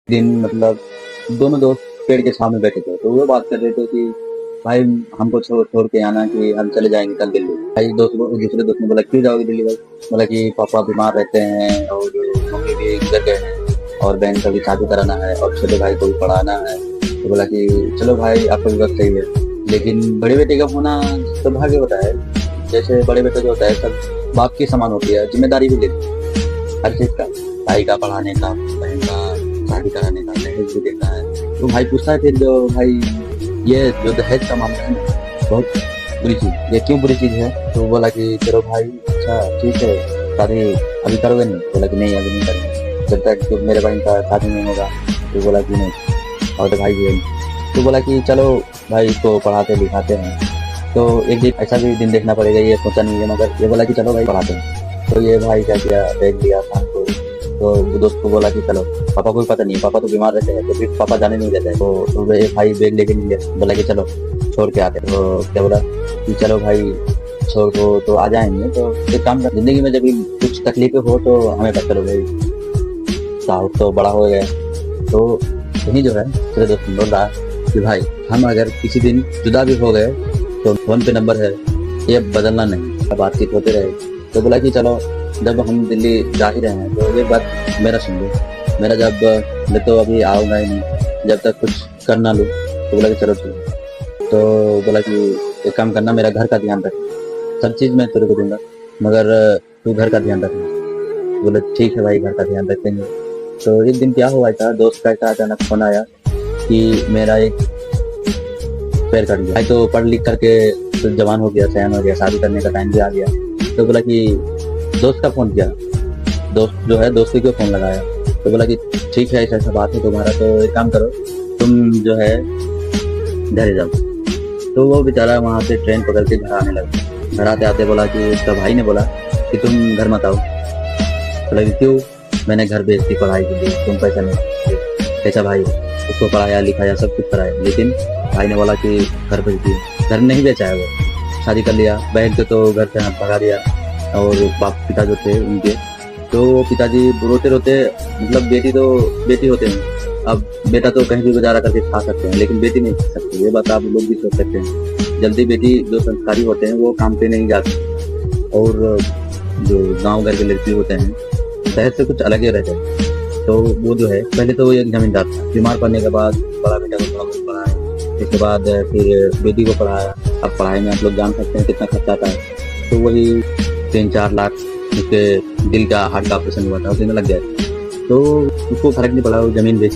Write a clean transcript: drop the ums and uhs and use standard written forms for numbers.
दिन मतलब दोनों दोस्त पेड़ के छाँव में बैठे थे, तो वो बात कर रहे थे कि भाई हमको छोड़ छोड़ के आना कि हम चले जाएंगे कल दिल्ली। भाई दूसरे दोस्त ने बोला क्यों जाओगे दिल्ली भाई? बोला कि पापा बीमार रहते हैं और मम्मी भी गुजर गए हैं और बहन का भी शादी कराना है और छोटे भाई को भी पढ़ाना है। तो बोला कि चलो भाई आपका भी वक्त सही है, लेकिन बड़े बेटे का होना सौभाग्य होता है। जैसे बड़े बेटे जो होता है सब बाप की समान होती है, जिम्मेदारी भी लेती है हर चीज का, भाई का पढ़ाने का, बहन का शादी कराने का, दहेज भी देता है। तो भाई पूछता है फिर जो भाई ये जो दहेज का मामला है ना, बहुत बुरी चीज, ये क्यों बुरी चीज है? तो बोला कि चलो भाई अच्छा ठीक है, शादी अभी करोगे नहीं? बोला कि नहीं अभी नहीं करेंगे जब तक तो मेरे बहन का शादी नहीं होगा। तो बोला कि नहीं, और तो भाई भी है। तो बोला कि चलो भाई इसको पढ़ाते लिखाते हैं। तो एक दिन ऐसा भी दिन देखना पड़ेगा, ये सोचा नहीं है, मगर ये बोला कि चलो भाई पढ़ाते हैं। तो ये भाई क्या किया, बैग लिया शाम को। तो वो दोस्त को बोला कि चलो, पापा को भी पता नहीं, पापा तो बीमार रहते हैं, तो फिर पापा जाने नहीं देते हैं। तो ये भाई बैग लेके नहीं गया, बोला कि चलो छोड़ के आते। तो क्या बोला कि चलो भाई छोड़ को तो आ जाएंगे। तो एक काम कर, जिंदगी में जब भी कुछ तकलीफें हो तो हमें पता चलो भाई, साहब तो बड़ा हो गया। तो यही जो है मेरे दोस्त बोल रहा कि भाई हम अगर किसी दिन जुदा भी हो गए तो फोन पे नंबर है, ये बदलना नहीं, बातचीत होते रहे। तो बोला कि चलो जब हम दिल्ली जा ही रहे हैं तो ये बात मेरा सुन लो, मेरा जब मैं तो अभी आऊँगा ही नहीं जब तक कुछ कर ना लूँ। तो बोला कि चलो ठीक। तो बोला कि एक काम करना, मेरा घर का ध्यान रख, सब चीज़ मैं तेरे को दूंगा मगर तू घर का ध्यान रखना। बोले ठीक है भाई, घर का ध्यान रखेंगे। तो एक दिन क्या हुआ था, दोस्त का ऐसा अचानक फोन आया कि मेरा एक पैर कट गया। भाई तो पढ़ लिख करके तो जवान हो गया, सयान हो गया, शादी करने का टाइम भी आ गया। तो बोला कि दोस्त का फोन किया, दोस्त जो है दोस्त को फोन लगाया। तो बोला कि ठीक है ऐसा बात है तुम्हारा, तो एक काम करो तुम जो है घर जाओ। तो वो बेचारा वहाँ से ट्रेन पकड़ के घर आने लगा। घर आते आते बोला कि उसका भाई ने बोला कि तुम घर मत आओ। बोला कि क्यों? मैंने घर भेज दी पढ़ाई के लिए, तुम पैसा नहीं। कैसा भाई? उसको पढ़ाया लिखाया सब कुछ कराया, लेकिन भाई ने बोला कि घर भेज दिया। घर नहीं बेचा है, वो शादी कर लिया, बहन को तो घर से भगा दिया। और बाप पिता जो थे उनके, तो पिताजी रोते रोते, मतलब बेटी तो बेटी होते हैं, अब बेटा तो कहीं भी गुजारा करके खा सकते हैं लेकिन बेटी नहीं खा सकती। ये बात आप लोग भी सोच सकते हैं। जल्दी बेटी जो संस्कारी होते हैं वो काम पे नहीं जाते, और जो गांव घर के लड़के होते हैं शहर से कुछ अलग ही रहते हैं। तो वो जो है पहले तो वो एक जमींदार था, बीमार पड़ने के बाद बड़ा बेटा को थोड़ा बहुत पढ़ाया, इसके बाद फिर बेटी को पढ़ाया। अब पढ़ाई में आप लोग जान सकते हैं कितना खर्चा आता है। तो वही 3-4 लाख उसके दिल का हार्ट का ऑपरेशन हुआ था, उसी में लग गया। तो उसको फर्क नहीं पड़ा, वो जमीन बेच